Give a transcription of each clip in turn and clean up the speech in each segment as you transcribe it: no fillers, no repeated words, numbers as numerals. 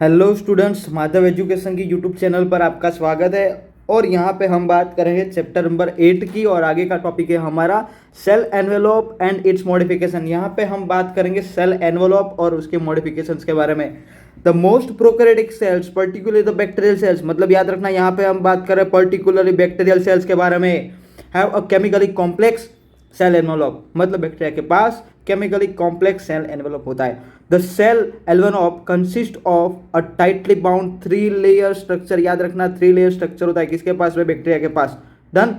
Hello students, Madhav education की YouTube channel पर आपका स्वागत है। और यहाँ पे हम बात करेंगे चैप्टर नंबर 8 की, और आगे का टॉपिक है हमारा cell envelope and its modification. यहाँ पे हम बात करेंगे सेल एनवेलोप और उसके मॉडिफिकेशंस के बारे में। The most prokaryotic cells particularly the bacterial cells, मतलब याद रखना यहाँ पे हम बात करें पर्टिकुलरली बैक्टीरियल सेल्स के बारे में, have a chemically complex cell envelope, मतलब बैक्टीरिया के पास केमिकली कॉम्प्लेक्स सेल एनवेलोप होता है। The cell envelope consist of a tightly bound 3 layer structure, याद रखना 3 लेयर स्ट्रक्चर होता है किसके पास? में बैक्टीरिया के पास। डन।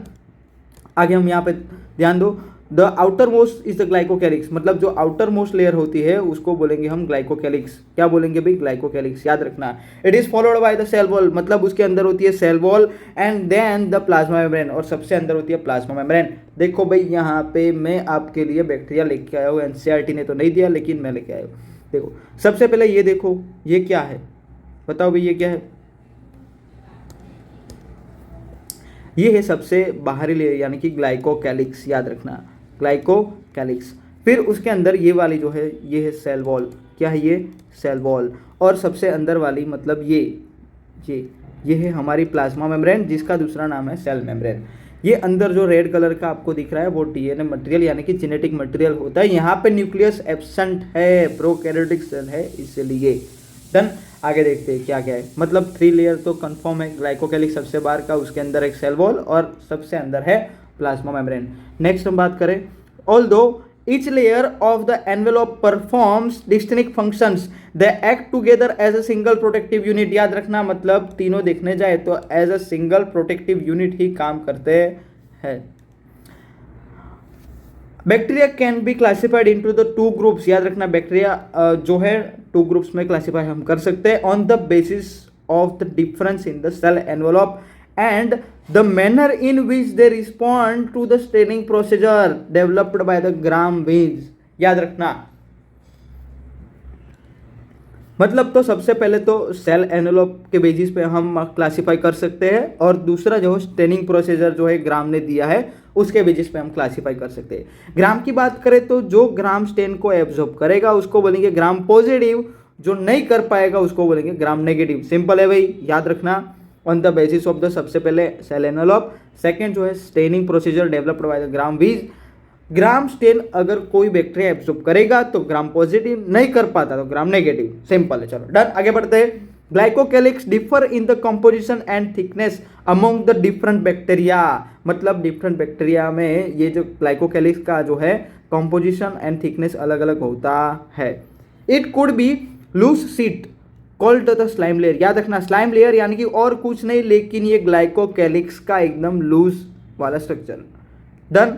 आगे हम यहाँ पे ध्यान दो, the outer most is the glycocalyx, मतलब जो आउटर मोस्ट लेयर होती है उसको बोलेंगे हम ग्लाइकोकैलिक्स। क्या बोलेंगे भाई? ग्लाइकोकैलिक्स, याद रखना। It is followed by the cell wall, मतलब उसके अंदर होती है cell wall, and then the plasma membrane, और सबसे अंदर होती है प्लाज्मा मेम्ब्रेन। देखो भाई, यहाँ पे मैं आपके लिए बैक्टीरिया लेके आया हूँ, एनसीईआरटी ने तो नहीं दिया लेकिन मैं लेके आया हूँ। देखो सबसे पहले ये देखो, ये क्या है? बताओ भाई ये क्या है? ये है सबसे बाहरी लेयर यानी कि ग्लाइकोकैलिक्स, याद रखना ग्लाइकोकैलिक्स। फिर उसके अंदर ये वाली जो है ये है सेल वॉल। क्या है ये? Cell wall. और सबसे अंदर वाली मतलब ये है हमारी प्लाज्मा मेम्ब्रेन, जिसका दूसरा नाम है सेल मेम्ब्रेन। ये अंदर जो रेड कलर का आपको दिख रहा है वो डीएनए मटेरियल यानी कि जेनेटिक मटेरियल होता है। यहाँ पे न्यूक्लियस एब्सेंट है, प्रोकैरियोटिक सेल है इसलिए। डन। आगे देखते हैं क्या क्या है। मतलब 3 लेयर तो कंफर्म है, ग्लाइकोकैलिक्स सबसे बाहर का, उसके अंदर एक सेल वॉल और सबसे अंदर है प्लाज्मा मेम्ब्रेन। नेक्स्ट हम बात करें, although each layer of the envelope performs distinct functions, they act together as a single protective unit। याद रखना, मतलब तीनों देखने जाए तो as a single protective unit ही काम करते हैं। Bacteria can be classified into the 2 groups, याद रखना बैक्टीरिया जो है 2 ग्रुप्स में क्लासिफाई हम कर सकते हैं, on the basis of the difference in the cell envelope and the manner in which they respond to the staining procedure developed by the Gram viz. याद रखना, मतलब तो सबसे पहले तो सेल एनवेलप के बेसिस पे हम क्लासिफाई कर सकते हैं, और दूसरा जो स्टेनिंग प्रोसीजर जो है ग्राम ने दिया है उसके बेसिस पे हम क्लासिफाई कर सकते हैं। ग्राम की बात करें तो जो ग्राम स्टेन को एब्जॉर्ब करेगा उसको बोलेंगे ग्राम पॉजिटिव, जो नहीं कर पाएगा उसको बोलेंगे ग्राम नेगेटिव। सिंपल है भाई, याद रखना। On the basis of the सबसे पहले सेल एनवेलप, सेकेंड जो है staining procedure developed by the Gram वीज। ग्राम स्टेन अगर कोई बैक्टीरिया एब्जॉर्ब करेगा तो ग्राम पॉजिटिव, नहीं कर पाता तो ग्राम नेगेटिव। सिंपल है, चलो डन। आगे बढ़ते हैं। Glycocalyx differ in the composition and thickness among the different bacteria, मतलब डिफरेंट बैक्टीरिया में ये जो ग्लाइकोकैलिक्स का जो है कंपोजिशन एंड थिकनेस अलग अलग होता है। It could be loose sheath called the slime layer, याद रखना स्लाइम लेयर यानी कि और कुछ नहीं लेकिन ये ग्लाइकोकैलिक्स का एकदम लूज वाला structure. Done.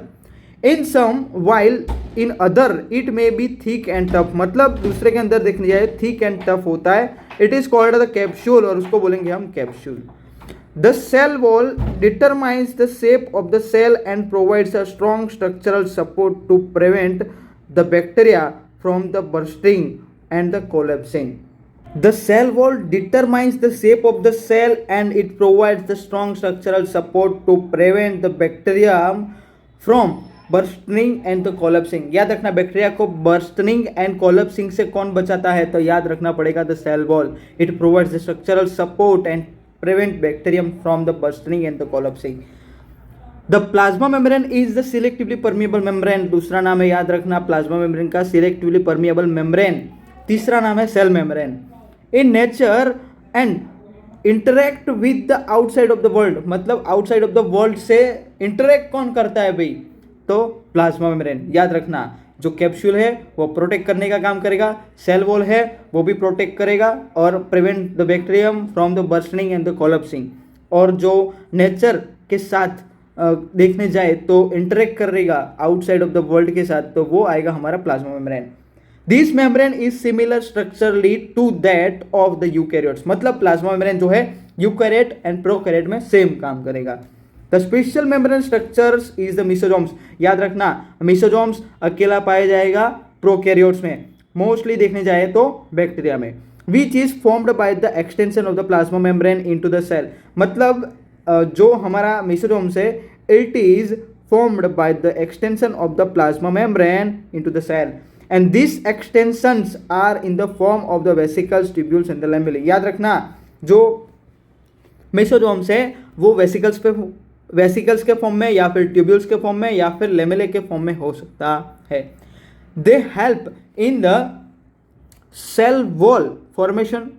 In some while in other it may be thick and tough, मतलब दूसरे के अंदर देखने जाए थिक एंड टफ होता है। It is called the capsule, और उसको बोलेंगे हम capsule. The cell wall determines the shape of the cell and provides a strong structural support to prevent the bacteria from the bursting and the collapsing. The cell wall determines the shape of the cell and it provides the strong structural support to prevent the bacterium from bursting and the collapsing। याद रखना bacteria को bursting and collapsing से कौन बचाता है? तो याद रखना पड़ेगा the cell wall, it provides the structural support and prevent bacterium from the bursting and the collapsing। The plasma membrane is the selectively permeable membrane, दूसरा नाम है याद रखना प्लाज्मा मेम्ब्रेन का सिलेक्टिवली परमिएबल मेम्ब्रेन। तीसरा नाम है cell membrane. In nature and interact with the outside of the world, मतलब आउटसाइड ऑफ द वर्ल्ड से इंटरेक्ट कौन करता है भाई? तो प्लाज्मा मेम्ब्रेन। याद रखना, जो कैप्सूल है वो प्रोटेक्ट करने का काम करेगा, सेल वॉल है वो भी प्रोटेक्ट करेगा और prevent the bacterium from the bursting and the collapsing. और जो नेचर के साथ देखने जाए तो इंटरेक्ट करेगा आउटसाइड ऑफ द वर्ल्ड के साथ, तो वो आएगा हमारा plasma membrane. This membrane is similar structurally to that of the eukaryotes, मतलब प्लाज्मा मेम्ब्रेन जो है यूकैरियोट एंड प्रोकैरियोट में सेम काम करेगा। The special membrane structures is the mesosomes, याद रखना मेसोजोम्स अकेला पाया जाएगा प्रोकैरियोट्स में, मोस्टली देखने जाए तो बैक्टीरिया में। Which is formed by the extension of the plasma membrane into the cell, मतलब जो हमारा मेसोजोम्स है it is formed by the extension of the plasma membrane into the cell। And this extensions are in the form of the vesicles, tubules and the lamellae. याद रखना जो मेसोजोम्स है वो vesicles के फॉर्म में या फिर ट्यूब्यूल्स के फॉर्म में या फिर लेमेले के फॉर्म में हो सकता है। They help in the cell wall formation,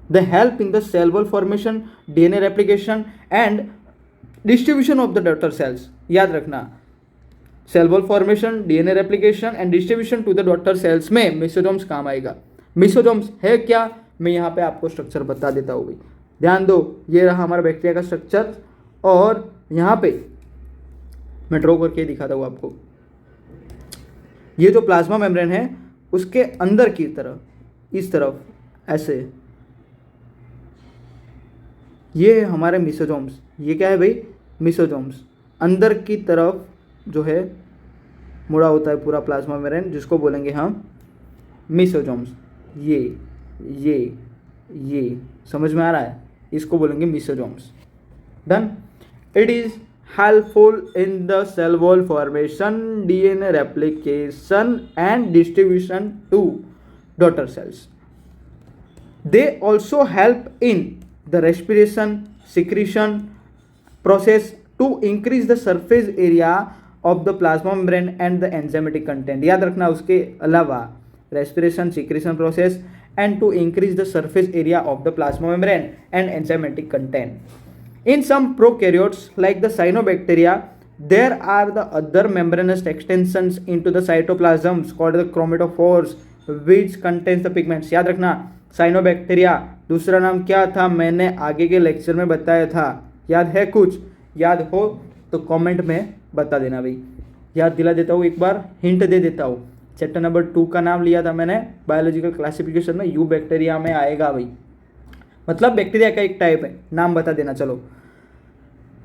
they help in the cell wall formation, DNA replication and distribution of the daughter cells। याद रखना cell wall formation, DNA replication and distribution to the daughter cells में mesosomes काम आएगा। मेसोजोम्स है क्या, मैं यहाँ पे आपको स्ट्रक्चर बता देता हूँ भाई, ध्यान दो। ये रहा हमारा बैक्टीरिया का स्ट्रक्चर और यहाँ पे मैं ड्रॉ करके दिखाता हूँ आपको। ये जो प्लाज्मा मेम्ब्रेन है उसके अंदर की तरफ इस तरफ ऐसे ये है हमारे मेसोजोम्स। ये क्या है भाई, मेसोजोम्स। अंदर की तरफ जो है मुड़ा होता है पूरा प्लाज्मा मेम्ब्रेन, जिसको बोलेंगे हम मेसोजोम्स। ये समझ में आ रहा है, इसको बोलेंगे mesosomes. Done. It is helpful in the cell wall formation, DNA replication and distribution to daughter cells. They also help in the respiration secretion process to increase the surface area of the plasma membrane and the enzymatic content। याद रखना उसके अलावा respiration secretion process and to increase the surface area of the plasma membrane and enzymatic content। In some prokaryotes like the cyanobacteria there are the other membranous extensions into the cytoplasms called the chromatophores which contains the pigments। याद रखना cyanobacteria दूसरा नाम क्या था, मैंने आगे के lecture में बताया था, याद है? कुछ याद हो तो कमेंट में बता देना भाई। याद दिला देता हूँ, एक बार हिंट दे देता हूँ। चैप्टर नंबर 2 का नाम लिया था मैंने बायोलॉजिकल क्लासिफिकेशन में, यू बैक्टीरिया में आएगा भाई, मतलब बैक्टीरिया का एक टाइप है, नाम बता देना। चलो,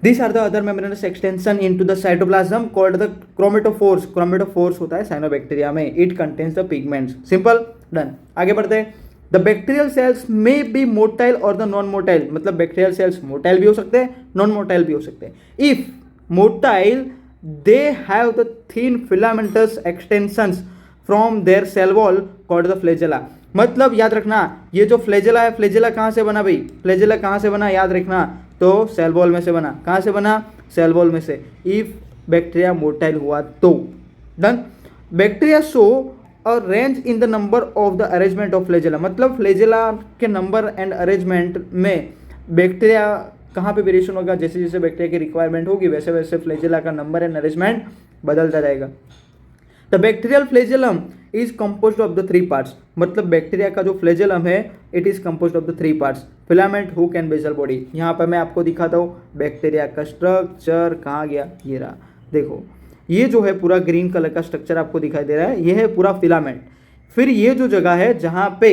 These are the other membranous extension into the cytoplasm called the chromatophores। chromatophores होता है साइनोबैक्टीरिया में। It contains the pigments। Simple, done। आगे बढ़ते हैं। The bacterial cells may be motile or the non-motile। मतलब bacterial cells motile भी हो सकते हैं, non-motile भी हो सकते हैं। If motile, they have the thin filamentous extensions from their cell wall called the flagella। मतलब याद रखना ये जो फ्लैजेला है, फ्लैजेला कहाँ से बना भाई, फ्लैजेला कहाँ से बना, याद रखना तो सेल वॉल में से बना। कहाँ से बना, सेल वॉल में से। इफ बैक्टीरिया मोटाइल हुआ तो। डन। बैक्टीरिया शो और range in the number of the arrangement of flagella. मतलब फ्लैजेला के नंबर एंड अरेंजमेंट में बैक्टीरिया कहाँ पे वेरिएशन होगा, जैसे जैसे बैक्टीरिया की रिक्वायरमेंट होगी वैसे वैसे फ्लैजेला का नंबर एंड अरेंजमेंट बदलता रहेगा। The bacterial flagellum is composed of the 3 parts. मतलब बैक्टीरिया का जो फ्लैजेलम है it is composed of the 3 parts, filament, hook and basal body. यहाँ पर मैं आपको दिखाता हूँ बैक्टीरिया का स्ट्रक्चर कहाँ गया, ये रहा। देखो ये जो है पूरा ग्रीन कलर का स्ट्रक्चर आपको दिखाई दे रहा है, ये है पूरा फिलामेंट। फिर ये जो जगह है जहाँ पे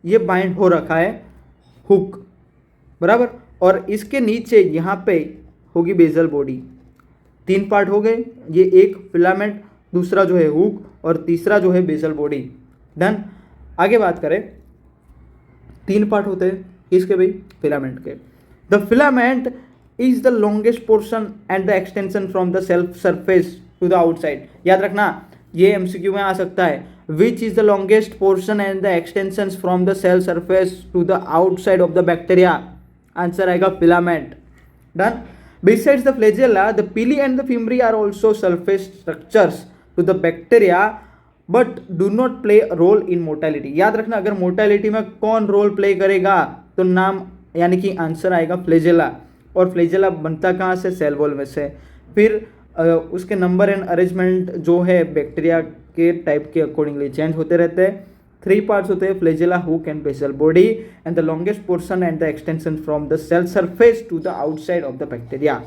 ये बाइंड हो रखा है हुक, बराबर, और इसके नीचे यहाँ पे होगी बेसल बॉडी। 3 पार्ट हो गए, ये एक फिलामेंट, दूसरा जो है हुक और तीसरा जो है बेसल बॉडी। डन। आगे बात करें, 3 पार्ट होते हैं किसके भाई, फिलामेंट के। The filament is the longest portion and the extension from the self surface to the outside. याद रखना ये एमसीक्यू में आ सकता है। Which is the longest portion and the extension from the cell surface to the outside of the bacteria, answer आएगा filament. Done. Besides the flagella, the pili and the fimbriae are also surface structures to the bacteria but do not play a role in motility। याद रखना अगर motility में कौन role play करेगा तो नाम यानी कि आंसर आएगा फ्लैजेला। और फ्लैजेला बनता कहाँ से, सेल वॉल में से। फिर उसके नंबर एंड अरेंजमेंट जो है बैक्टीरिया के टाइप के अकॉर्डिंगली चेंज होते रहते हैं। 3 पार्ट्स होते हैं, flagella, hook and basal body, and the longest portion and the extension from the cell surface to the outside of the bacteria.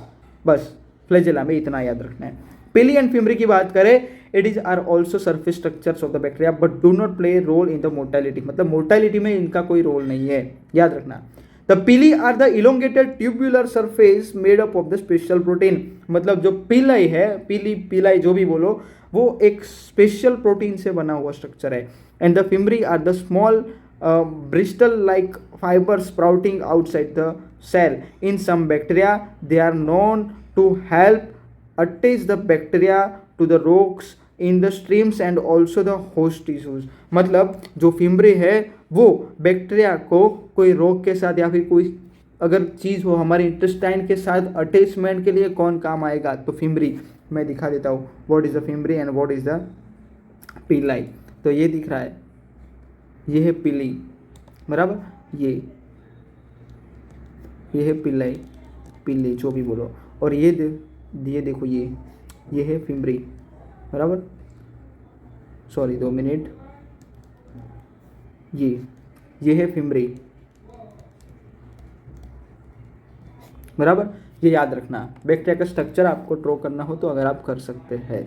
बस फ्लैजेला में इतना याद रखना है। पिली एंड फिमरी की बात करें, it is are also surface structures of the bacteria but do not play role in the motility. मतलब मोटालिटी में इनका कोई रोल नहीं है, याद रखना। The pili are the elongated tubular surface made up of the special protein. मतलब जो पिलाई है, पिलाई जो भी बोलो, वो एक स्पेशल प्रोटीन से बना हुआ स्ट्रक्चर है। And the fimbriae are the small bristle like fibre sprouting outside the cell. In some bacteria they are known to help attach the bacteria to the rocks in the streams and also the host tissues. मतलब जो fimbriae है वो bacteria को कोई रोग के साथ या फिर कोई अगर चीज़ हो हमारे इंटेस्टाइन के साथ अटैचमेंट के लिए कौन काम आएगा, तो फिम्बरी। मैं दिखा देता हूँ what is the fimbriae and what is the पिलाई। तो ये दिख रहा है, ये है पिली, बराबर, ये है पिलाई, पिली जो भी बोलो, और ये देखो ये है फिम्बरी, बराबर। सॉरी 2 मिनट, ये है फिम्बरी, बराबर। ये याद रखना, बैक्टीरिया का स्ट्रक्चर आपको ड्रॉ करना हो तो अगर आप कर सकते हैं,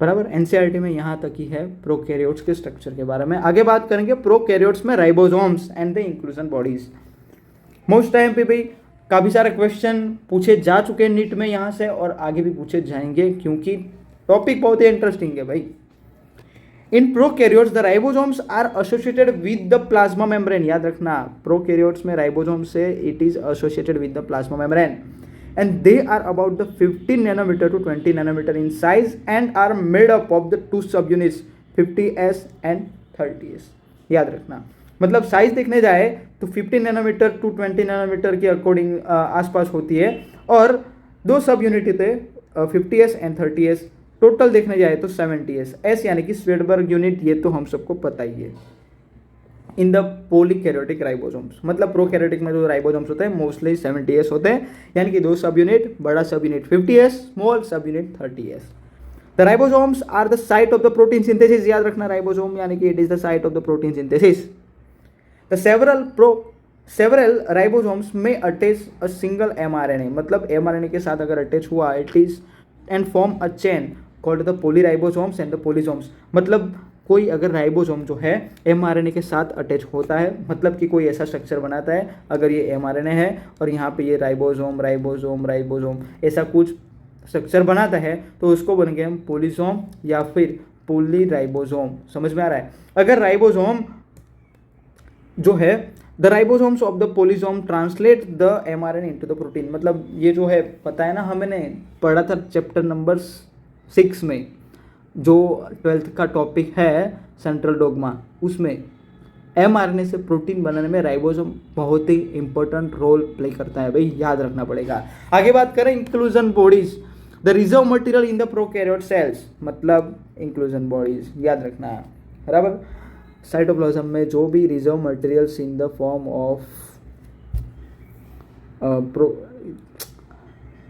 बराबर। एनसीईआरटी में यहाँ तक ही है प्रोकैरियोट्स के स्ट्रक्चर के बारे में। आगे बात करेंगे प्रोकैरियोट्स में ribosomes and the inclusion bodies. Most time पे भाई काफ़ी सारे क्वेश्चन पूछे जा चुके हैं नीट में यहाँ से, और आगे भी पूछे जाएंगे क्योंकि टॉपिक बहुत ही इंटरेस्टिंग है भाई। In prokaryotes the ribosomes are associated with the plasma membrane. याद रखना, प्रोकैरियोट्स में राइबोसोम से it is associated with the plasma membrane and they are about the 15 nanometer to 20 nanometer in size and are made up of the two subunits 50s and 30s। याद रखना, मतलब size देखने जाए तो 15 nanometre to 20 nanometre के according आसपास होती है, और दो सब यूनिट थे 50s एंड 30s। टोटल देखने जाए तो 70s। एस यानी कि स्वेडबर्ग यूनिट, ये तो हम सबको पता ही है। इन द पोलीकैरियोटिक राइबोसोम्स, मतलब प्रोकैरियोटिक में जो राइबोसोम्स होते हैं मोस्टली 70s होते हैं, यानी कि दो सब यूनिट, बड़ा subunit 50s, small subunit 30s। The ribosomes are the site of the protein synthesis. याद रखना, राइबोसोम यानी कि it is the site of the protein synthesis. The several ribosomes may attach a single mRNA, मतलब mRNA के साथ अगर attach हुआ it is and form a chain called the polyribosomes and the polysomes. मतलब कोई अगर राइबोसोम जो है mRNA के साथ अटैच होता है, मतलब कि कोई ऐसा स्ट्रक्चर बनाता है, अगर ये mRNA है और यहाँ पे ये राइबोसोम ऐसा कुछ स्ट्रक्चर बनाता है, तो उसको बन गया हम पोलीसोम या फिर पोलीराइबोसोम। समझ में आ रहा है? अगर राइबोसोम जो है, the ribosomes of the polysome translate the mRNA into the protein. मतलब ये जो है, पता है ना, हमने पढ़ा था चैप्टर नंबर 6 में, जो 12th का टॉपिक है सेंट्रल डोगमा, उसमें mRNA से प्रोटीन बनाने में राइबोसोम बहुत ही इंपॉर्टेंट रोल प्ले करता है भाई, याद रखना पड़ेगा। आगे बात करें inclusion bodies, the reserve material in the prokaryote cells, मतलब इंक्लूजन बॉडीज याद रखना, बराबर। साइटोप्लाज्म में जो भी reserve materials in the form of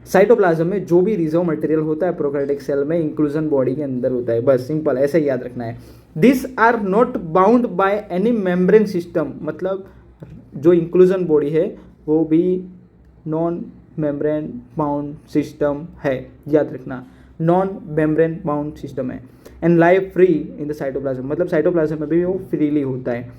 cytoplasm में जो भी रिजर्व मटेरियल होता है प्रोकैरियोटिक सेल में इंक्लूजन बॉडी के अंदर होता है, बस सिंपल ऐसे ही याद रखना है। This are not bound by any membrane system, मतलब जो इंक्लूजन बॉडी है वो भी नॉन मेम्ब्रेन बाउंड सिस्टम है, याद रखना, नॉन मेम्ब्रेन बाउंड सिस्टम है। And live free in the cytoplasm, मतलब साइटोप्लाज्म में भी वो फ्रीली होता है।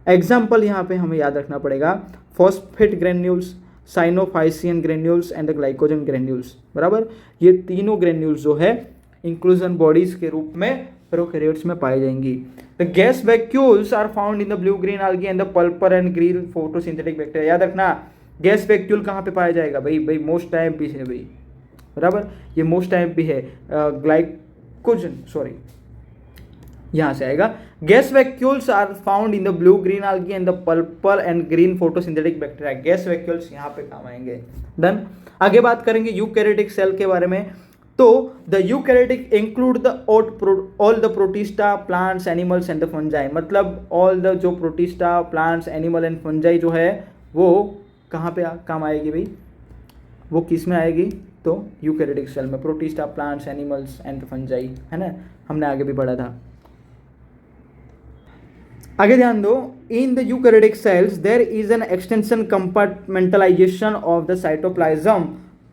एग्जाम्पल यहाँ पे हमें याद रखना पड़ेगा, phosphate granules, cyanophycean granules and the glycogen granules, बराबर। ये तीनों ग्रेन्यूल्स जो है इंक्लूजन बॉडीज के रूप में प्रोकैरियोट्स में पाई जाएंगी। The gas vacuoles are found in the blue green algae and the purple and green photosynthetic bacteria. याद रखना, गैस वैक्यूल कहाँ पे पाया जाएगा भाई मोस्ट टाइम भी है भाई, बराबर, ये मोस्ट टाइम भी है। ग्लाइकोजन, सॉरी, यहाँ से आएगा। Gas vacuoles are found in the blue green algae and the purple and green photosynthetic bacteria. Gas vacuoles यहाँ पे काम आएंगे। डन। आगे बात करेंगे यूकैरियोटिक सेल के बारे में। तो the eukaryotic include the all the protista, plants, animals and the fungi, मतलब ऑल द जो protista, plants, animal and fungi जो है वो कहाँ पे काम आएगी भाई, वो किस में आएगी, तो यूकैरियोटिक सेल में, protista, plants, animals and fungi, है ना, हमने आगे भी पढ़ा था। आगे ध्यान दो, in the eukaryotic cells there is an extension compartmentalization of the cytoplasm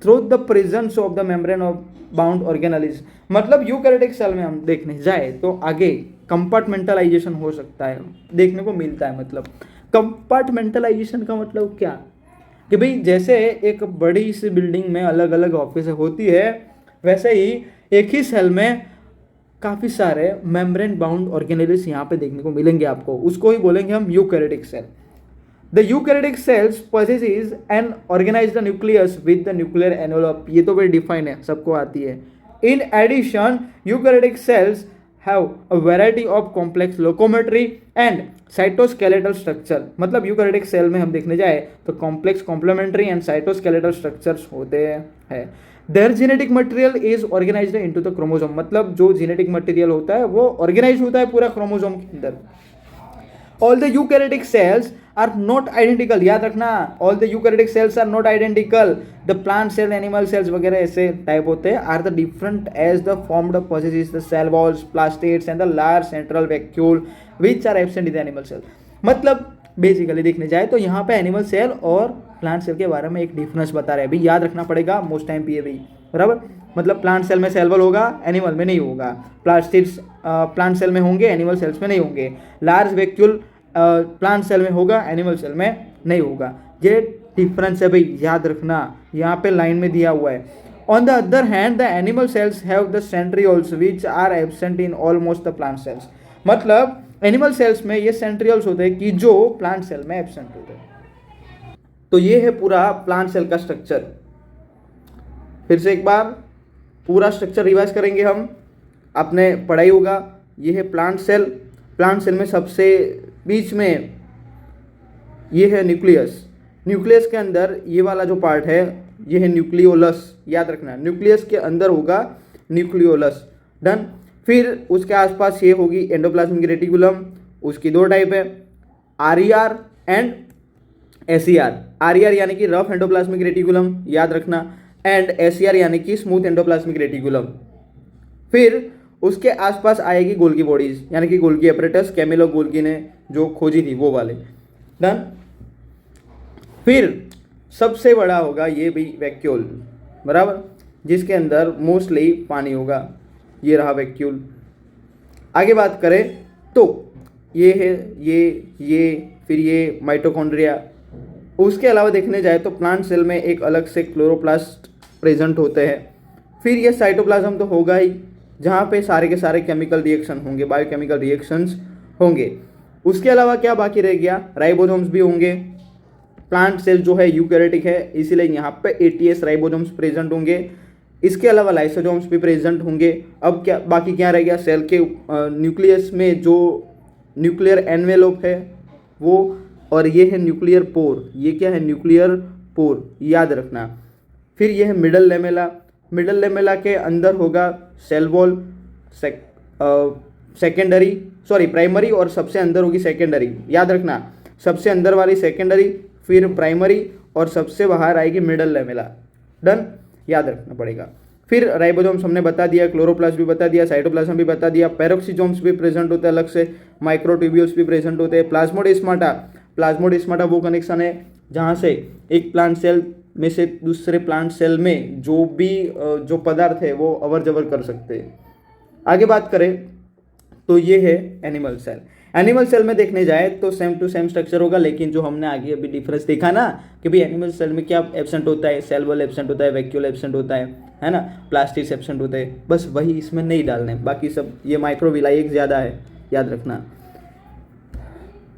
through the presence of the membrane of bound organelles. मतलब यूकैरियोटिक सेल में हम देखने जाए तो आगे कंपार्टमेंटलाइजेशन हो सकता है, देखने को मिलता है। मतलब कंपार्टमेंटलाइजेशन का मतलब क्या, कि भाई जैसे एक बड़ी सी बिल्डिंग में अलग अलग ऑफिस होती है, वैसे ही एक ही सेल में काफ़ी सारे मेम्ब्रेन बाउंड ऑर्गेनेल्स यहाँ पे देखने को मिलेंगे आपको, उसको ही बोलेंगे हम eukaryotic cell. The eukaryotic cells possesses an organized nucleus with the nuclear envelope. ये तो भाई डिफाइन है, सबको आती है। In addition eukaryotic cells have a variety of complex locomotory and cytoskeletal structure. मतलब यूकैरियोटिक सेल में हम देखने जाए तो complex complementary and cytoskeletal structures होते हैं। Their genetic material is organized into the chromosome. मतलब जो जेनेटिक मटेरियल होता है वो ऑर्गेनाइज होता है पूरा क्रोमोसोम के अंदर। All the eukaryotic cells are not identical, याद रखना, all the eukaryotic cells are not identical. The plant cell, animal cells वगैरह ऐसे टाइप होते हैं, are the different as the formed possesses the cell walls, plastids and the large central vacuole which are absent in the animal cell. मतलब basically देखने जाए तो यहाँ पे एनिमल सेल और प्लांट सेल के बारे में एक डिफरेंस बता रहे हैं। भी याद रखना पड़ेगा मोस्ट टाइम पे भी, बराबर। मतलब प्लांट सेल में सेल वॉल होगा, एनिमल में नहीं होगा। प्लास्टिड्स प्लांट सेल में होंगे, एनिमल सेल्स में नहीं होंगे। लार्ज वैक्यूल प्लांट सेल में होगा, एनिमल सेल में नहीं होगा। ये डिफरेंस है भाई, याद रखना, यहाँ पे लाइन में दिया हुआ है। On the other hand the animal cells have the centrioles which are absent in almost the plant cells. मतलब एनिमल सेल्स में ये सेंट्रियोल्स होते हैं कि जो प्लांट सेल में एब्सेंट होते हैं। तो ये है पूरा प्लांट सेल का स्ट्रक्चर। फिर से एक बार पूरा स्ट्रक्चर रिवाइज करेंगे हम, आपने पढ़ाई होगा। ये है प्लांट सेल। प्लांट सेल में सबसे बीच में ये है न्यूक्लियस। न्यूक्लियस के अंदर ये वाला जो पार्ट है ये है न्यूक्लियोलस, याद रखना। न्यूक्लियस के अंदर होगा न्यूक्लियोलस, डन। फिर उसके आसपास ये होगी एंडोप्लाज्मिक रेटिकुलम। उसकी दो टाइप है, आरईआर एंड एसईआर। आरईआर यानी कि रफ एंडोप्लाज्मिक रेटिकुलम, याद रखना, एंड एसईआर यानी कि स्मूथ एंडोप्लाज्मिक रेटिकुलम। फिर उसके आसपास आएगी गोल्गी बॉडीज, यानी कि गोल्गी एपरेटस, कैमिलो गोल्गी ने जो खोजी थी वो वाले, डन। फिर सबसे बड़ा होगा ये भी वैक्यूल, बराबर, जिसके अंदर मोस्टली पानी होगा। ये रहा वैक्यूल। आगे बात करें तो ये है ये फिर ये माइटोकॉन्ड्रिया। उसके अलावा देखने जाए तो प्लांट सेल में एक अलग से क्लोरोप्लास्ट प्रेजेंट होते हैं। फिर ये साइटोप्लाज्म तो होगा ही, जहाँ पे सारे के सारे केमिकल रिएक्शन होंगे, बायोकेमिकल रिएक्शंस होंगे। उसके अलावा क्या बाकी रह गया, राइबोसोम्स भी होंगे। प्लांट सेल जो है यूकैरियोटिक है, इसीलिए यहाँ पे एटीएस राइबोसोम्स प्रेजेंट होंगे। इसके अलावा लाइसोसोम्स भी प्रेजेंट होंगे। अब क्या बाकी क्या रह गया, सेल के न्यूक्लियस में जो न्यूक्लियर एनवेलोप है वो, और ये है न्यूक्लियर पोर। ये क्या है, न्यूक्लियर पोर, याद रखना। फिर ये है मिडल लेमेला। मिडल लेमेला के अंदर होगा सेल वॉल, प्राइमरी, और सबसे अंदर होगी सेकेंडरी, याद रखना। सबसे अंदर वाली सेकेंडरी, फिर प्राइमरी, और सबसे बाहर आएगी मिडल लेमेला, डन, याद रखना पड़ेगा। फिर राइबोसोम्स हमने बता दिया, क्लोरोप्लास्ट भी बता दिया, साइटोप्लाज्म भी बता दिया, पेरोक्सीजोम्स भी प्रेजेंट होते हैं अलग से, माइक्रोट्यूब्यूल्स भी प्रेजेंट होते हैं। प्लाज्मोडेस्माटा, प्लाज्मोडेस्माटा वो कनेक्शन है जहाँ से एक प्लांट सेल में से दूसरे प्लांट सेल में जो भी जो पदार्थ है वो अवर जवर कर सकते हैं। आगे बात करें तो ये है एनिमल सेल। एनिमल सेल में देखने जाए तो सेम टू सेम स्ट्रक्चर होगा, लेकिन जो हमने आगे अभी डिफरेंस देखा ना कि भाई एनिमल सेल में क्या एब्सेंट होता है, सेल वॉल एब्सेंट होता है, वैक्यूल एब्सेंट होता है ना, प्लास्टिड्स एब्सेंट होते हैं, बस वही इसमें नहीं डालने, बाकी सब ये माइक्रोविलाई एक ज़्यादा है, याद रखना।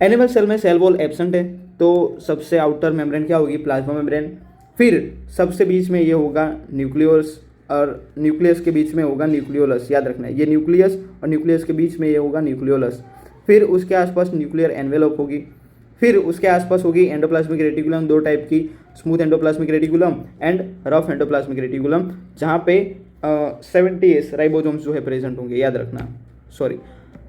एनिमल सेल में सेल वॉल एब्सेंट है तो सबसे आउटर मेम्ब्रेन क्या होगी, प्लाज्मा मेम्ब्रेन। फिर सबसे बीच में ये होगा न्यूक्लियस, और न्यूक्लियस के बीच में होगा न्यूक्लियोलस, याद रखना है। ये न्यूक्लियस और न्यूक्लियस के बीच में ये होगा न्यूक्लियोलस। फिर उसके आसपास न्यूक्लियर एनवेलप होगी। फिर उसके आसपास होगी एंडोप्लाज्मिक रेटिकुलम, दो टाइप की, smooth endoplasmic reticulum and rough endoplasmic reticulum, जहाँ पे 70s राइबोसोम्स जो है प्रेजेंट होंगे, याद रखना।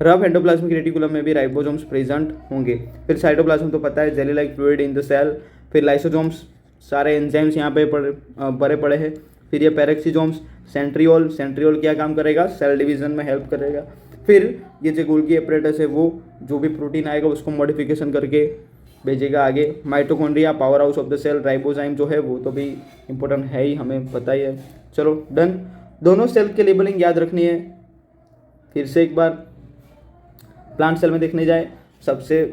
रफ एंडोप्लाज्मिक रेटिकुलम में भी राइबोसोम्स प्रेजेंट होंगे। फिर साइटोप्लाज्म तो पता है, jelly like fluid in the cell. फिर लाइसोसोम्स, सारे एंजाइम्स यहाँ पे भरे पड़े हैं। फिर ये पेरोक्सीसोम्स, सेंट्रियोल क्या काम करेगा, सेल डिवीजन में हेल्प करेगा। फिर ये जो गोल्गी एपरेटस है वो जो भी प्रोटीन आएगा उसको मॉडिफिकेशन करके भेजेगा आगे। Mitochondria, power house of the cell, ribozyme जो है वो तो भी इंपॉर्टेंट है ही, हमें पता ही है। चलो डन, दोनों सेल के लेबलिंग याद रखनी है। फिर से एक बार प्लांट सेल में देखने जाए, सबसे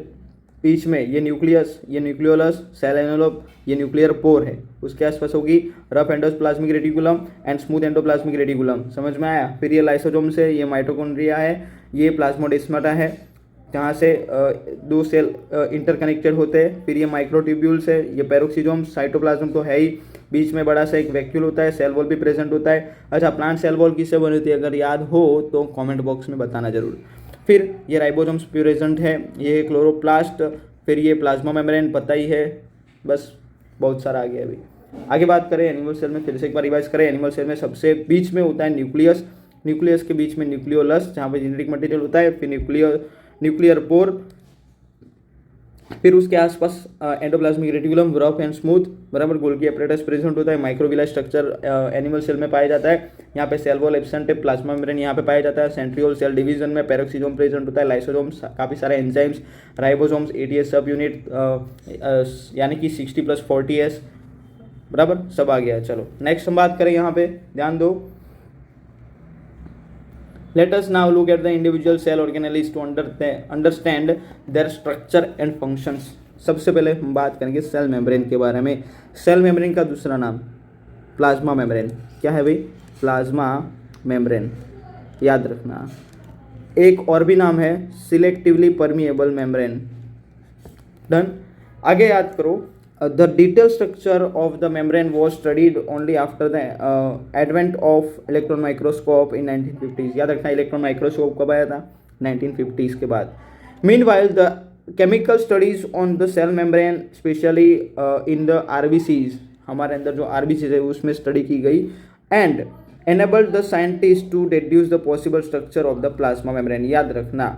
बीच में ये न्यूक्लियस, ये न्यूक्लियोलस, सेल एनवेलप, ये न्यूक्लियर पोर है। उसके आसपास होगी rough endoplasmic reticulum and smooth endoplasmic reticulum, समझ में आया। फिर ये लाइसोसोम्स है, ये माइटोकॉन्ड्रिया है, ये प्लाज्मोडेस्माटा है जहाँ से दो सेल इंटरकनेक्टेड होते हैं। फिर ये माइक्रोट्यूब्यूल्स है, ये पेरोक्सीसोम्स, साइटोप्लाज्म तो है ही, बीच में बड़ा सा एक वैक्यूल होता है, सेल वॉल भी प्रेजेंट होता है। अच्छा, प्लांट सेल वॉल किससे बनी होती है, अगर याद हो तो कमेंट बॉक्स में बताना जरूर। फिर ये राइबोसोम्स प्रेजेंट है, ये क्लोरोप्लास्ट, फिर ये प्लाज्मा मेम्ब्रेन पता ही है, बस बहुत सारा आ गया। अभी आगे बात करें एनिमल सेल में, फिर से एक बार रिवाइज करें। एनिमल सेल में सबसे बीच में होता है न्यूक्लियस, न्यूक्लियस के बीच में न्यूक्लियोलस जहाँ पे जेनेटिक मटेरियल होता है, फिर न्यूक्लियर पोर, फिर उसके आसपास endoplasmic reticulum rough and smooth, बराबर, गोल्गी एपरेटस प्रेजेंट होता है। माइक्रोविला स्ट्रक्चर एनिमल सेल में पाया जाता है। यहाँ पे सेल वॉल एब्सेंट है, प्लाज्मा मेम्ब्रेन यहाँ पे पाया जाता है। सेंट्रियोल सेल डिवीजन में पेरोक्सिसोम प्रेजेंट होता है, लाइसोसोम्स, काफ़ी सारे एंजाइम्स, राइबोसोम्स, एटीएस सब यूनिट यानी कि 60+40S, बराबर, सब आ गया। चलो नेक्स्ट हम बात करें, यहाँ पे ध्यान दो। Let us now look at the individual cell organelles to understand their structure and functions. सबसे पहले हम बात करेंगे सेल मेम्ब्रेन के बारे में। सेल मेम्ब्रेन का दूसरा नाम प्लाज्मा मेम्ब्रेन। क्या है भाई, प्लाज्मा मेम्ब्रेन, याद रखना। एक और भी नाम है सिलेक्टिवली परमिएबल मेम्ब्रेन। डन, आगे याद करो। The detailed structure of the membrane was studied only after the advent of electron microscope in 1950s. याद रखना, इलेक्ट्रॉन माइक्रोस्कोप कब आया था, 1950s के बाद। Meanwhile, the chemical studies on the cell membrane, especially in the RBCs, हमारे अंदर जो RBCs है उसमें स्टडी की गई, and enabled the scientists to deduce the possible structure of the plasma membrane. याद रखना,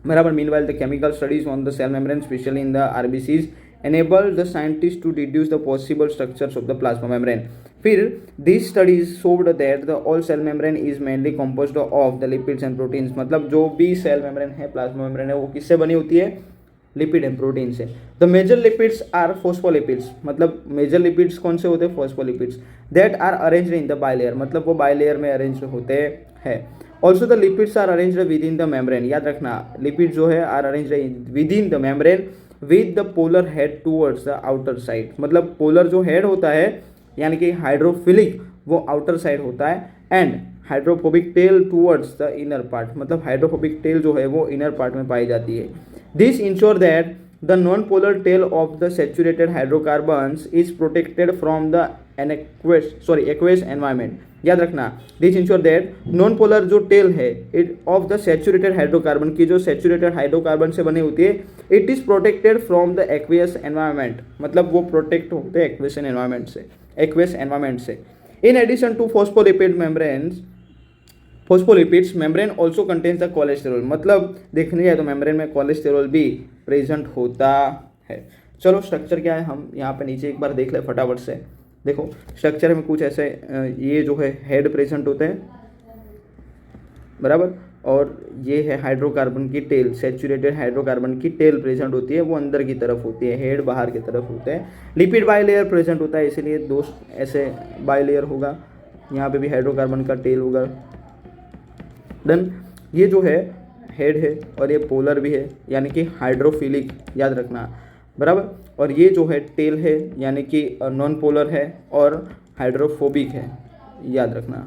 बराबर। Meanwhile, the chemical studies on the cell membrane, especially in the RBCs, enabled the scientists to deduce the possible structures of the plasma membrane. फिर these studies showed that the all cell membrane is mainly composed of the lipids and proteins. मतलब जो भी cell membrane है, plasma membrane है, वो किससे बनी होती है, लिपिड एंड प्रोटीन से। The major lipids are phospholipids, मतलब मेजर लिपिड्स कौन से होते हैं, phospholipids, that are arranged in the bilayer, मतलब वो बाइलेयर में अरेंज होते हैं। Also the lipids are arranged within the membrane. याद रखना, लिपिड जो है are arranged within the membrane with the polar head towards the outer side, मतलब पोलर जो हेड होता है यानी कि हाइड्रोफिलिक, वो आउटर साइड होता है, and hydrophobic tell towards the inner part, मतलब हाइड्रोफोबिक टेल जो है वो इनर पार्ट में पाई जाती है। This ensure that the non polar tail of the saturated hydrocarbons is protected from the aqueous environment. याद रखना, this ensure that non polar जो टेल है it of the saturated hydrocarbon की, जो सैचुरेटेड हाइड्रोकार्बन से बनी होती है, it is protected from the aqueous environment, मतलब वो प्रोटेक्ट होते हैं एक्वेस एनवायरमेंट से। In addition to phospholipids membrane also contains the cholesterol, मतलब देखने जाए तो मेम्ब्रेन में कोलेस्टेरॉल भी प्रेजेंट होता है। चलो स्ट्रक्चर क्या है हम यहाँ पे नीचे एक बार देख ले फटाफट से। देखो स्ट्रक्चर में कुछ ऐसे, ये जो है हेड प्रेजेंट होते हैं, बराबर, और ये है हाइड्रोकार्बन की टेल, सैचुरेटेड हाइड्रोकार्बन की टेल प्रेजेंट होती है, वो अंदर की तरफ होती है, हेड बाहर की तरफ होते हैं। लिपिड बाइलेयर प्रेजेंट होता है, इसीलिए दोस्त ऐसे बाइलेयर होगा, यहाँ पे भी हाइड्रोकार्बन का टेल होगा। डन, ये जो है हेड है और ये पोलर भी है यानी कि हाइड्रोफिलिक, याद रखना, बराबर, और ये जो है टेल है यानी कि नॉन पोलर है और हाइड्रोफोबिक है, याद रखना,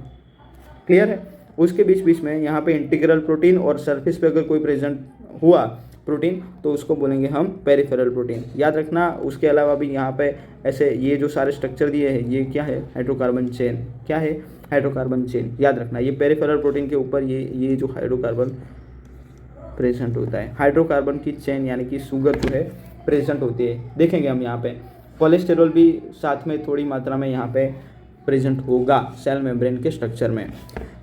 क्लियर है। उसके बीच बीच में यहाँ पे इंटीग्रल प्रोटीन, और सरफेस पे अगर कोई प्रेजेंट हुआ प्रोटीन तो उसको बोलेंगे हम पेरिफेरल प्रोटीन, याद रखना। उसके अलावा भी यहाँ पे ऐसे ये जो सारे स्ट्रक्चर दिए हैं, ये क्या है, हाइड्रोकार्बन चेन, क्या है, हाइड्रोकार्बन चेन, याद रखना। ये पेरिफेरल प्रोटीन के ऊपर ये जो हाइड्रोकार्बन प्रेजेंट होता है, हाइड्रोकार्बन की चेन यानी कि शुगर जो है प्रेजेंट होती है। देखेंगे हम यहाँ पे कोलेस्टेरॉल भी साथ में थोड़ी मात्रा में यहाँ पे प्रेजेंट होगा सेल मेम्ब्रेन के स्ट्रक्चर में।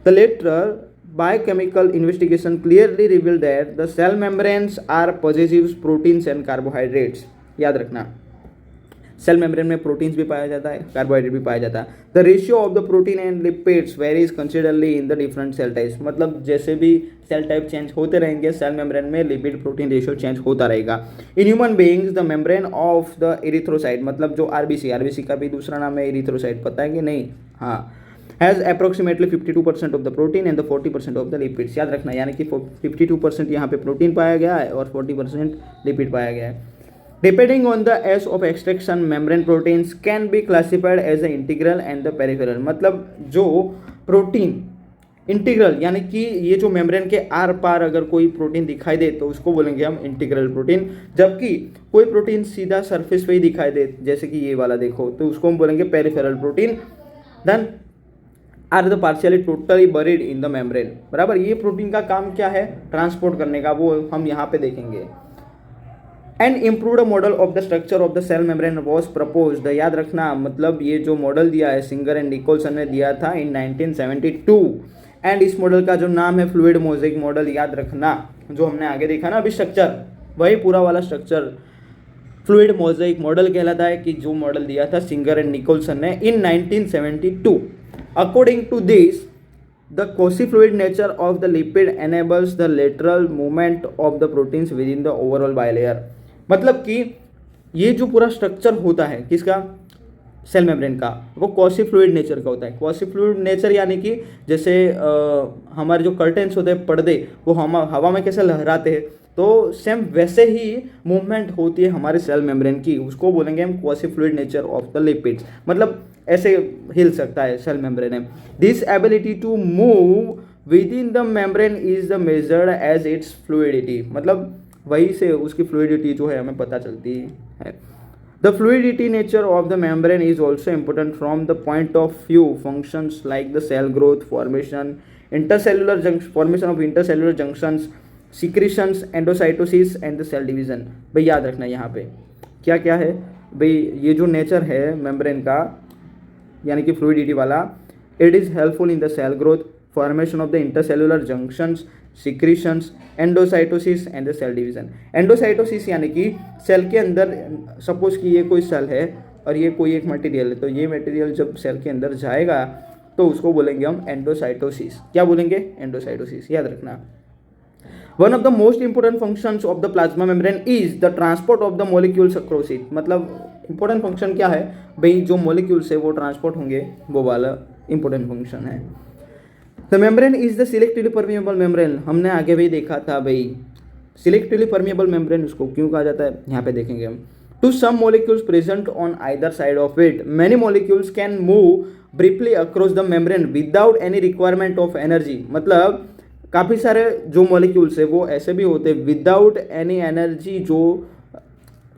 The later biochemical investigation clearly revealed that the cell membranes are possessive proteins and carbohydrates। याद रखना, सेल मेम्ब्रेन में प्रोटीन्स भी पाया जाता है, कार्बोहाइड्रेट भी पाया जाता है। The ratio of the protein and lipids varies considerably in the different cell types, मतलब जैसे भी सेल टाइप चेंज होते रहेंगे, सेल मेम्ब्रेन में लिपिड प्रोटीन रेशियो चेंज होता रहेगा। In human beings the membrane of the erythrocyte, मतलब जो आरबीसी का भी दूसरा नाम है एरिथ्रोसाइट, पता है कि नहीं, हाँ, has approximately 52% of the protein and the 40% of the lipids. याद रखना, यानी कि 52% यहाँ पे प्रोटीन पाया गया है और 40% लिपिड पाया गया है। Depending on the ease of extraction membrane proteins can be classified as the integral and the peripheral, मतलब जो प्रोटीन इंटीग्रल यानी कि ये जो मेम्ब्रेन के आर पार अगर कोई प्रोटीन दिखाई दे तो उसको बोलेंगे हम इंटीग्रल प्रोटीन, जबकि कोई प्रोटीन सीधा सरफेस पे ही दिखाई दे जैसे कि ये वाला देखो तो उसको हम बोलेंगे peripheral protein. Then are the partially totally buried in the membrane. बराबर, ये प्रोटीन का काम क्या है, ट्रांसपोर्ट करने का, वो हम यहाँ पे देखेंगे। And improved model of the structure of the cell membrane was proposed. याद रखना, मतलब ये जो मॉडल दिया है सिंगर एंड निकोलसन ने दिया था इन 1972, एंड इस मॉडल का जो नाम है फ्लूइड मोज़ेक मॉडल। याद रखना, जो हमने आगे देखा ना अभी स्ट्रक्चर, वही पूरा वाला स्ट्रक्चर फ्लूइड मोज़ेक मॉडल कहलाता है, कि जो मॉडल दिया था सिंगर एंड निकोलसन ने in 1972। According to this the quasi-fluid nature of the lipid enables the lateral movement of the proteins within the overall bilayer। मतलब कि ये जो पूरा स्ट्रक्चर होता है किसका, सेल मेम्ब्रेन का, वो क्वासी फ्लूइड नेचर का होता है। क्वासी फ्लूइड नेचर यानी कि जैसे हमारे जो कर्टेन्स होते हैं, पर्दे, वो हम हवा में कैसे लहराते हैं, तो सेम वैसे ही मूवमेंट होती है हमारे सेल मेम्ब्रेन की, उसको बोलेंगे हम quasi fluid nature of the lipids. मतलब ऐसे हिल सकता है सेल मेम्ब्रेन है। This ability to move within the membrane is the measured as its fluidity. मतलब वही से उसकी फ्लूइडिटी जो है हमें पता चलती है। The fluidity nature of the membrane is also important from the point of view functions like the cell growth, formation, intercellular formation of intercellular junctions, secretions, endocytosis and the cell division. भाई याद रखना यहाँ पे क्या क्या है, भाई ये जो नेचर है मेम्ब्रेन का यानी कि फ्लूइडिटी वाला, it is helpful in the cell growth, formation of the intercellular junctions, secretions, endocytosis and the cell division. Endocytosis यानी कि सेल के अंदर, सपोज कि ये कोई सेल है और ये कोई एक मटेरियल है, तो ये मटेरियल जब सेल के अंदर जाएगा तो उसको बोलेंगे हम एंडोसाइटोसिस। क्या बोलेंगे, एंडोसाइटोसिस। याद रखना। One of the most important functions of the plasma membrane is the transport of the molecules across it. मतलब इंपॉर्टेंट फंक्शन क्या है भाई, जो मॉलिक्यूल्स है वो ट्रांसपोर्ट होंगे, वो वाला इंपॉर्टेंट फंक्शन है। The membrane is the selectively permeable membrane. हमने आगे भी देखा था भाई, सिलेक्टिवली परमिएबल मेम्ब्रेन उसको क्यों कहा जाता है, यहाँ पे देखेंगे हम। To some molecules present on either side of it, many molecules can move briefly across the membrane without any requirement of energy. मतलब काफ़ी सारे जो मॉलिक्यूल्स है वो ऐसे भी होते हैं विदाउट एनी एनर्जी, जो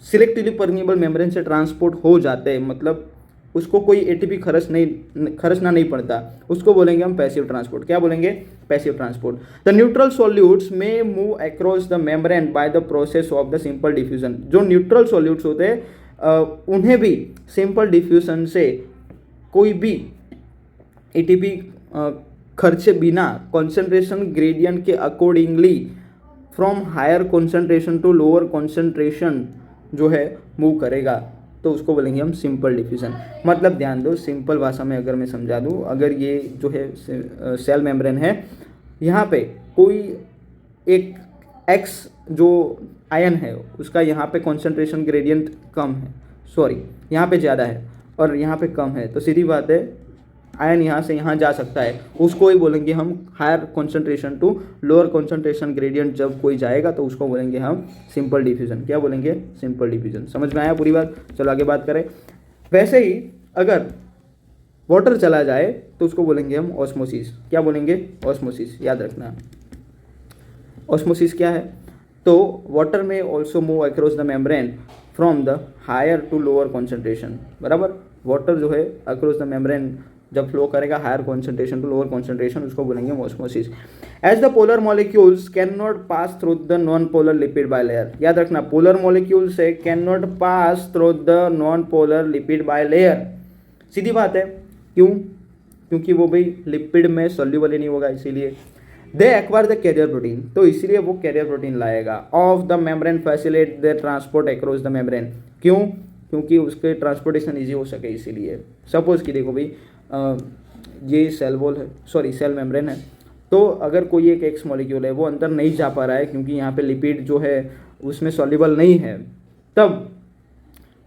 सिलेक्टिवली परमिएबल मेम्ब्रेन से ट्रांसपोर्ट हो जाते हैं। मतलब उसको कोई एटीपी खर्चना नहीं पड़ता, उसको बोलेंगे हम पैसिव ट्रांसपोर्ट। क्या बोलेंगे, passive transport. The neutral solutes may move across the membrane by the process of the simple diffusion. जो न्यूट्रल सॉल्यूट्स होते हैं उन्हें भी सिंपल डिफ्यूजन से कोई भी एटीपी खर्चे बिना कॉन्सेंट्रेशन ग्रेडियंट के accordingly from higher concentration to lower concentration जो है मूव करेगा, तो उसको बोलेंगे हम सिंपल डिफ्यूजन। मतलब ध्यान दो, सिंपल भाषा में अगर मैं समझा दूँ, अगर ये जो है सेल मेम्ब्रेन है, यहाँ पे कोई एक एक्स जो आयन है उसका यहाँ पे कॉन्सेंट्रेशन ग्रेडियंट कम है, सॉरी यहाँ पे ज़्यादा है और यहाँ पे कम है, तो सीधी बात है आयन यहाँ से यहाँ जा सकता है, उसको ही बोलेंगे हम higher concentration to lower concentration gradient जब कोई जाएगा तो उसको बोलेंगे हम सिंपल डिफ्यूजन। क्या बोलेंगे, सिंपल डिफ्यूजन। समझ में आया पूरी बात, चलो आगे बात करें। वैसे ही अगर वाटर चला जाए तो उसको बोलेंगे हम ऑस्मोसिस। क्या बोलेंगे, ऑस्मोसिस। याद रखना ऑस्मोसिस क्या है, तो water may also move across the membrane from the higher to lower concentration. बराबर, वाटर जो है अक्रॉस द मेम्ब्रेन जब फ्लो करेगा higher concentration to lower concentration, उसको बोलेंगे osmosis. As the polar molecules can not pass through the non polar lipid bilayer. याद रखना, polar molecule से can not pass through the non polar lipid bilayer. सीधी बात है, क्यों, क्योंकि वो भाई लिपिड में सॉल्युबल ही नहीं होगा, इसीलिए दे एक्वायर द कैरियर प्रोटीन, तो इसीलिए वो कैरियर प्रोटीन लाएगा। Of the membrane facilitate the transport across the membrane. क्यों, क्योंकि उसके ट्रांसपोर्टेशन ईजी हो सके इसीलिए। सपोज कि देखो भाई ये सेल वॉल है, सॉरी सेल मेम्ब्रेन है, तो अगर कोई एक एक्स मॉलिक्यूल है वो अंदर नहीं जा पा रहा है क्योंकि यहाँ पे लिपिड जो है उसमें सॉल्युबल नहीं है, तब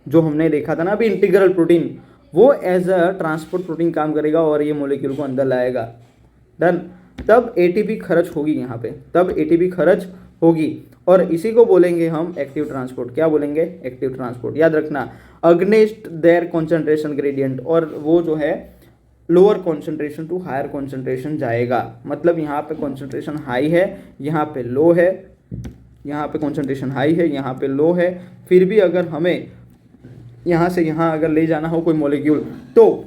जो हमने देखा था ना अभी इंटीग्रल प्रोटीन, वो एज अ ट्रांसपोर्ट प्रोटीन काम करेगा और ये मॉलिक्यूल को अंदर लाएगा। डन, तब एटीपी खर्च होगी यहाँ पे, तब एटीपी खर्च होगी और इसी को बोलेंगे हम एक्टिव ट्रांसपोर्ट। क्या बोलेंगे, एक्टिव ट्रांसपोर्ट। याद रखना, अगेंस्ट देयर कॉन्सेंट्रेशन ग्रेडियंट, और वो जो है lower concentration to higher concentration जाएगा। मतलब यहाँ पे कॉन्सेंट्रेशन हाई है, यहाँ पे लो है, यहाँ पे कॉन्सेंट्रेशन हाई है, यहाँ पे लो है, फिर भी अगर हमें यहाँ से यहाँ अगर ले जाना हो कोई मॉलिक्यूल तो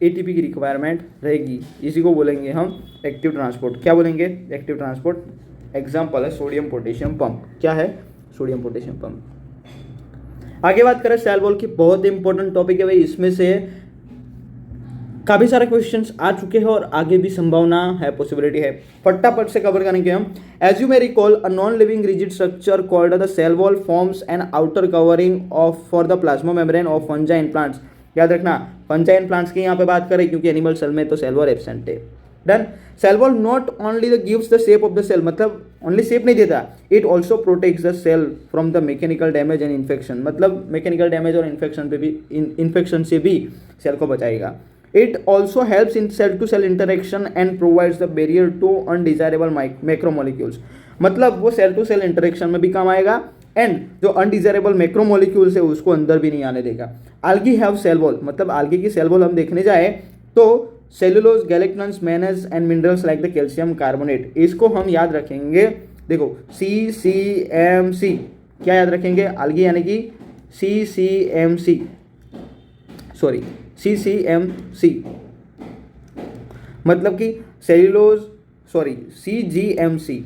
एटीपी की रिक्वायरमेंट रहेगी। इसी को बोलेंगे हम एक्टिव ट्रांसपोर्ट। क्या बोलेंगे? Active transport. एग्जाम्पल है सोडियम पोटेशियम पंप। क्या है? Sodium potassium pump. आगे बात करें सेल वॉल की, बहुत इंपॉर्टेंट टॉपिक है भाई। इसमें से काफी सारे क्वेश्चंस आ चुके हैं और आगे भी संभावना है, पॉसिबिलिटी है। फटाफट से कवर करेंगे हम। As you may recall, a non living rigid structure called the cell wall forms an outer covering of for the plasma membrane of fungi in plants. याद रखना, फंजाई इन प्लांट्स की यहाँ पे बात करें क्योंकि एनिमल सेल में तो सेल वॉल एब्सेंट है। Done. Cell wall not only gives the shape of the cell, मतलब ओनली शेप नहीं देता, it also protects the cell from the mechanical damage and infection. मतलब मैकेनिकल डैमेज और infection से भी सेल को बचाएगा। It also helps in cell-to-cell interaction and provides the barrier to undesirable macromolecules। मतलब वो सेल टू सेल इंटरेक्शन में भी काम आएगा एंड जो अनडिजायरेबल मैक्रोमोलिक्यूल्स है उसको अंदर भी नहीं आने देगा। algae have cell wall, मतलब algae की सेल वॉल हम देखने जाए तो cellulose, galactans, minus and minerals like the calcium carbonate, इसको हम याद रखेंगे। देखो CCMC, क्या याद रखेंगे? algae यानी कि CCMC, सॉरी CCMC, मतलब कि सेल्यूलोज, सॉरी CGMC,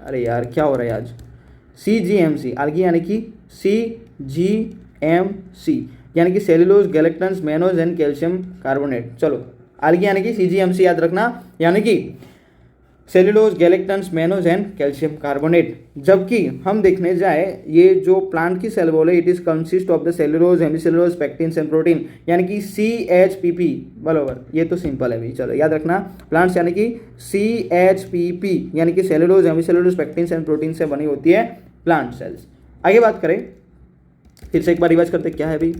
अरे यार क्या हो रहा है आज, CGMC algae यानी कि CGMC यानी कि cellulose, galactans, mannose and calcium carbonate. चलो algae यानी कि CGMC याद रखना, यानी कि cellulose, galactans, mannose and calcium carbonate. जबकि हम देखने जाए ये जो प्लांट की सेल वॉल है, it is consist of the cellulose, hemicellulose, pectins and protein, यानी कि CHPP बराबर। ये तो सिंपल है भाई, चलो याद रखना। प्लांट्स यानी कि CHPP यानी कि cellulose, hemicellulose, pectins and protein से बनी होती है प्लांट सेल्स। आगे बात करें, फिर से एक बार रिवाइज करते क्या है भाई।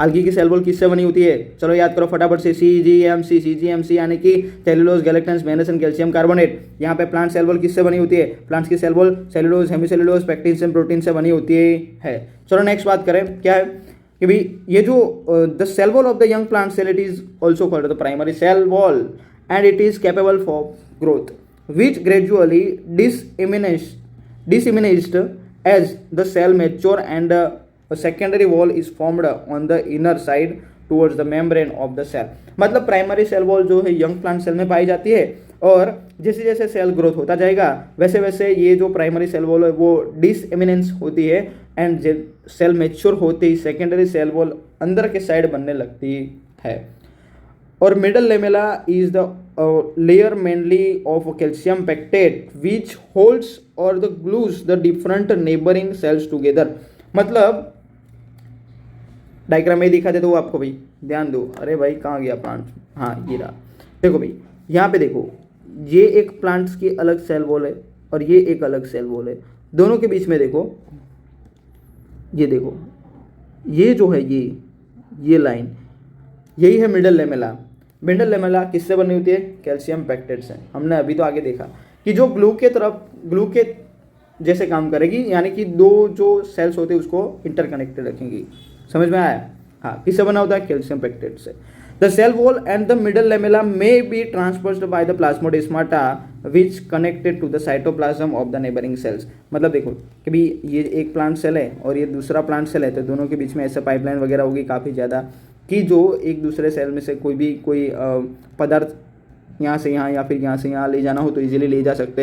algae की सेल वॉल किससे बनी होती है? चलो याद करो फटाफट से, CGMC यानी कि cellulose, galactans, minus and calcium carbonate. यहाँ पे प्लांट सेल वॉल किससे बनी होती है? प्लांट्स की cell wall cellulose, hemicellulose, pectins and protein से बनी होती है। चलो नेक्स्ट बात करें, क्या है कि भाई ये जो the cell wall of the young plant cell, it is also called the primary cell wall and it is capable for growth which gradually disseminated as the cell mature and a secondary wall is formed on the inner side towards the membrane of the cell। मतलब primary cell wall जो है young plant cell में पाई जाती है और जैसे जैसे cell growth होता जाएगा वैसे वैसे ये जो प्राइमरी सेल वॉल है वो डिसएमिनेंस होती है एंड सेल मेच्योर होते ही सेकेंडरी सेल वॉल अंदर के साइड बनने लगती है। और middle lamella is the layer mainly of calcium pectate which holds or the glues the different neighbouring cells together. मतलब डायग्राम में दिखा दे दो आपको भाई, ध्यान दो। अरे भाई कहाँ गया प्लांट? हाँ ये रहा। देखो भाई यहाँ पे देखो, ये एक प्लांट्स की अलग सेल वॉल है और ये एक अलग सेल वॉल है। दोनों के बीच में देखो, ये देखो, ये जो है ये लाइन, यही है मिडल लेमेला। मिडल लेमेला किससे बनी होती है? कैल्शियम पेक्टेट से। हमने अभी तो आगे देखा कि जो ग्लू के जैसे काम करेगी, यानी कि दो जो सेल्स होते हैं उसको इंटरकनेक्टेड रखेंगी। समझ में आया? हाँ, किससे बना होता है? कैल्शियम पेक्टेट से। The cell wall and the middle lamella may be traversed by the plasmodesmata which connected to the cytoplasm of the neighbouring cells. मतलब देखो कि भी ये एक प्लांट सेल है और ये दूसरा प्लांट सेल है, तो दोनों के बीच में ऐसे पाइपलाइन वगैरह होगी काफ़ी ज़्यादा कि जो एक दूसरे सेल में से कोई पदार्थ यहाँ से यहाँ या फिर यहाँ से यहाँ ले जाना हो तो इजीली ले जा सकते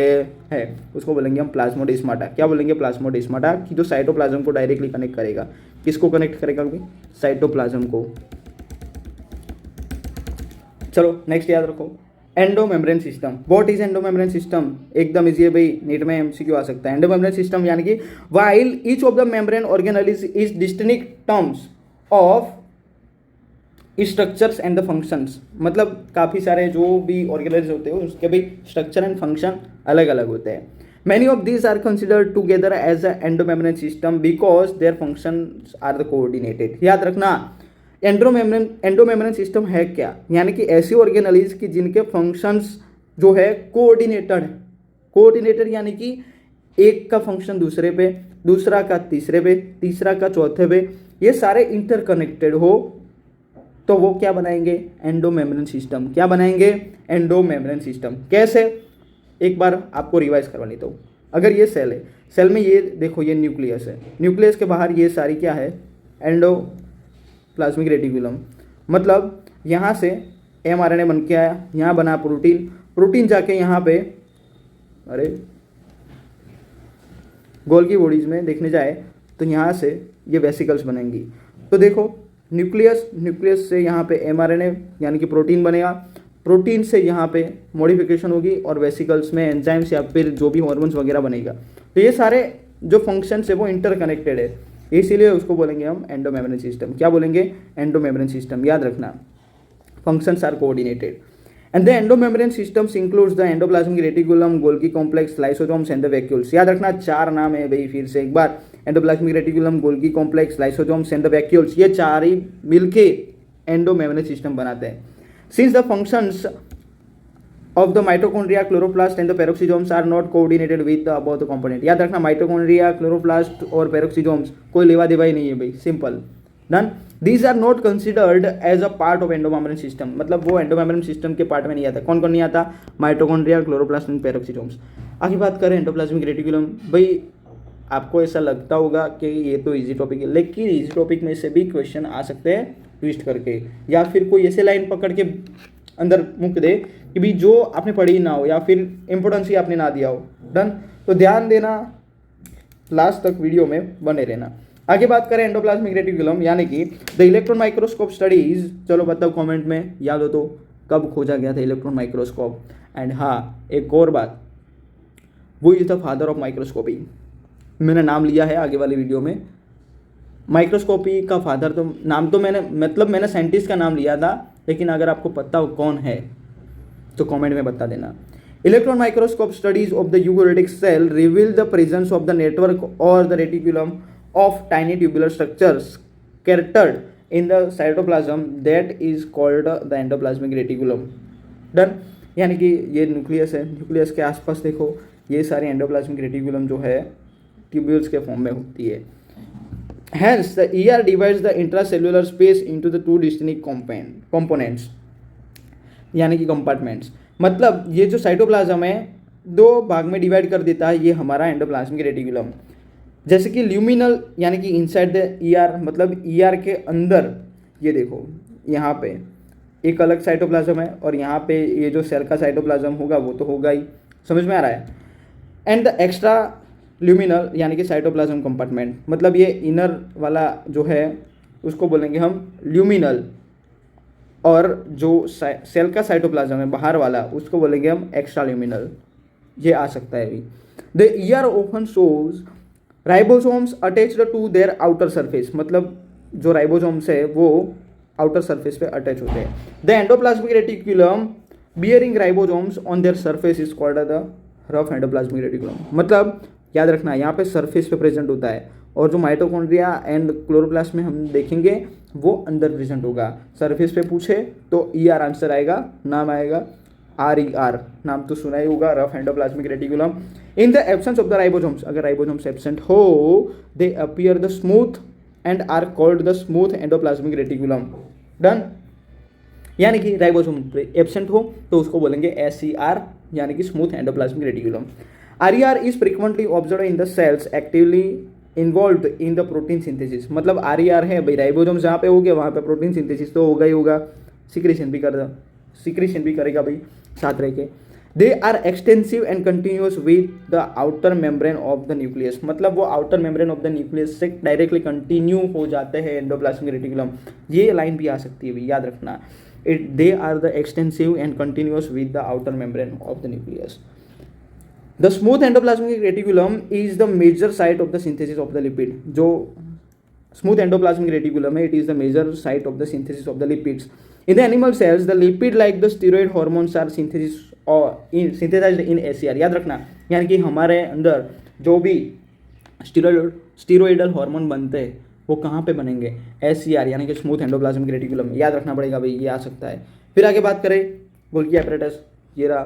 हैं। उसको बोलेंगे हम प्लाज्मोडेस्माटा। क्या बोलेंगे? प्लाज्मोडेस्माटा, कि जो साइटोप्लाज्म को डायरेक्टली कनेक्ट करेगा। किसको कनेक्ट करेगा? साइटोप्लाज्म को। चलो नेक्स्ट याद रखो, endomembrane system. What is endomembrane system? एकदम इजी है भाई, नीट में एमसीक्यू आ सकता है। एंडोमेम्ब्रेन सिस्टम यानी कि while each of the membrane organelle is distinct terms of structures and the functions. मतलब काफ़ी सारे जो भी ऑर्गेनाइज होते हैं उसके भी स्ट्रक्चर एंड फंक्शन अलग अलग होते हैं। Many of these are considered together as a endomembrane system because their functions are the coordinated. याद रखना, एंडोमेम्ब्रेन सिस्टम है क्या? यानी कि ऐसी ऑर्गेनेलिज की जिनके फंक्शंस जो है कोऑर्डिनेटेड यानी कि एक का फंक्शन दूसरे पे, दूसरा का तीसरे पे, तीसरा का चौथे पे, ये सारे इंटरकनेक्टेड हो तो वो क्या बनाएंगे, एंडो मेम्ब्रेन सिस्टम। क्या बनाएंगे, एंडो मेम्ब्रेन सिस्टम। कैसे, एक बार आपको रिवाइज करवा लेता हूँ। अगर ये सेल है, सेल में ये देखो ये न्यूक्लियस है, न्यूक्लियस के बाहर ये सारी क्या है, एंडोप्लाज्मिक रेटिकुलम। मतलब यहाँ से mRNA बन के आया, यहाँ बना प्रोटीन, प्रोटीन जाके यहाँ पे अरे गोल्गी बॉडीज में देखने जाए तो यहाँ से ये वेसिकल्स बनेंगी। तो देखो न्यूक्लियस, न्यूक्लियस से यहाँ पे mRNA यानी कि प्रोटीन बनेगा, प्रोटीन से यहाँ पे मॉडिफिकेशन होगी और वेसिकल्स में एंजाइम्स या फिर जो भी हॉर्मोन्स वगैरह बनेगा। तो ये सारे जो फंक्शंस है वो इंटरकनेक्टेड है, इसीलिए उसको बोलेंगे हम एंडो मेम्ब्रेन सिस्टम। क्या बोलेंगे, एंडो मेम्ब्रेन सिस्टम। याद रखना, functions are coordinated and the endomembrane systems includes the endoplasmic reticulum, Golgi complex, lysosomes and the vacuoles। याद रखना 4 नाम है भाई, फिर से एक बार, endoplasmic reticulum, Golgi complex, lysosomes and the vacuoles, ये 4 ही मिलके एंडोमेम्ब्रेन सिस्टम बनाते हैं। Since the functions of the mitochondria, chloroplast and the peroxisomes are not coordinated with the above the component। याद रखना माइटोकॉन्ड्रिया, क्लोरोप्लास्ट और पेरोक्सिसोम्स कोई लेवा देवा ही नहीं है भाई, simple done. These are not considered as a part of endomembrane system, मतलब वो एंडोमेम्ब्रेन सिस्टम के पार्ट में नहीं आता। कौन कौन नहीं आता, माइटोकॉन्ड्रिया, क्लोरोप्लास्ट एंड पेरोक्सिसोम्स। आगे बात करें एंडोप्लाज्मिक रेटिकुलम। भाई आपको ऐसा लगता होगा कि ये तो इजी टॉपिक है, लेकिन इजी टॉपिक में से भी क्वेश्चन आ सकते हैं ट्विस्ट करके, या फिर कोई ऐसे लाइन पकड़ के अंदर मुक दे कि भी जो आपने पढ़ी ना हो या फिर इंपोर्टेंस ही आपने ना दिया हो। डन, तो ध्यान देना, लास्ट तक वीडियो में बने रहना। आगे बात करें एंडोप्लाज्मिक रेटिकुलम यानी कि द इलेक्ट्रॉन माइक्रोस्कोप स्टडीज। चलो बताओ कमेंट में, याद हो तो कब खोजा गया था इलेक्ट्रॉन माइक्रोस्कोप। एंड हाँ, एक और बात, वो is the father of microscopy. मैंने नाम लिया है आगे वाली वीडियो में, माइक्रोस्कोपी का फादर तो नाम तो मैंने साइंटिस्ट का नाम लिया था, लेकिन अगर आपको पता हो कौन है तो कमेंट में बता देना। Electron microscope studies of the eukaryotic cell reveal the presence of the network or the reticulum of tiny tubular structures scattered in the cytoplasm that is called the endoplasmic reticulum. Done, यानी कि ये nucleus है, nucleus के आसपास देखो ये सारे endoplasmic reticulum जो है ट्यूब्यूल्स के फॉर्म में होती है। Hence, the ER divides the intracellular space into the 2 distinct components, यानी कि कंपार्टमेंट्स। मतलब ये जो साइटोप्लाज्म है 2 भाग में डिवाइड कर देता है ये हमारा एंडोप्लाज्मिक रेटिकुलम। जैसे कि ल्यूमिनल यानी कि इनसाइड द ER, मतलब ER के अंदर ये देखो यहाँ पे एक अलग साइटोप्लाज्म है और यहाँ पे ये जो सेल का साइटोप्लाज्म होगा वो तो होगा ही, समझ में आ रहा है। एंड द एक्स्ट्रा ल्यूमिनल यानी कि साइटोप्लाज्म कंपार्टमेंट, मतलब ये इनर वाला जो है उसको बोलेंगे हम ल्यूमिनल, और जो सेल का साइटोप्लाज्म है बाहर वाला उसको बोलेंगे हम एक्स्ट्रा ल्यूमिनल। ये आ सकता है भी। The ER often shows ribosomes attached to their outer surface, मतलब जो राइबोसोम्स है वो आउटर सरफेस पे अटैच होते हैं। The endoplasmic reticulum bearing ribosomes on their surface is called the rough endoplasmic reticulum. मतलब याद रखना यहाँ पे सरफेस पे प्रेजेंट होता है, और जो माइटोकॉन्ड्रिया एंड क्लोरोप्लास्ट में हम देखेंगे वो अंदर प्रेजेंट होगा। सरफेस पे पूछे तो ER आंसर आएगा, नाम आएगा RER, नाम तो सुना ही होगा, rough endoplasmic reticulum. In the absence of the ribosomes, अगर राइबोसोम्स एब्सेंट हो they appear the smooth and are called the smooth endoplasmic reticulum. Done, यानी कि राइबोसोम एब्सेंट हो तो उसको बोलेंगे SER यानी कि smooth endoplasmic reticulum. RER is frequently observed in the cells actively involved in the protein synthesis। मतलब RER है भाई, राइबोसोम जहाँ पे हो गया वहाँ पे प्रोटीन सिंथेसिस तो होगा ही होगा, सिक्रेशन भी करेगा भाई साथ रह के। They are extensive and continuous with the outer membrane of the nucleus, मतलब वो outer membrane of the nucleus से डायरेक्टली कंटिन्यू हो जाते हैं एंडोप्लाज्मिक रेटिकुलम। ये लाइन भी आ सकती है भाई, याद रखना, they are the extensive and continuous with the outer membrane of the nucleus. The smooth endoplasmic reticulum is the major site of the synthesis of the lipid। जो smooth endoplasmic reticulum है, it is the major site of the synthesis of the lipids। In the animal cells, the lipid like the steroid hormones are synthesized in SER। याद रखना, यानी कि हमारे अंदर जो भी स्टीरोइडल हार्मोन बनते हैं वो कहाँ पे बनेंगे, SER यानी कि स्मूथ एंडोप्लाज्मिक रेटिकुलम। याद रखना पड़ेगा भाई, ये आ सकता है। फिर आगे बात करें गोल्गी एपरेटस, ये रहा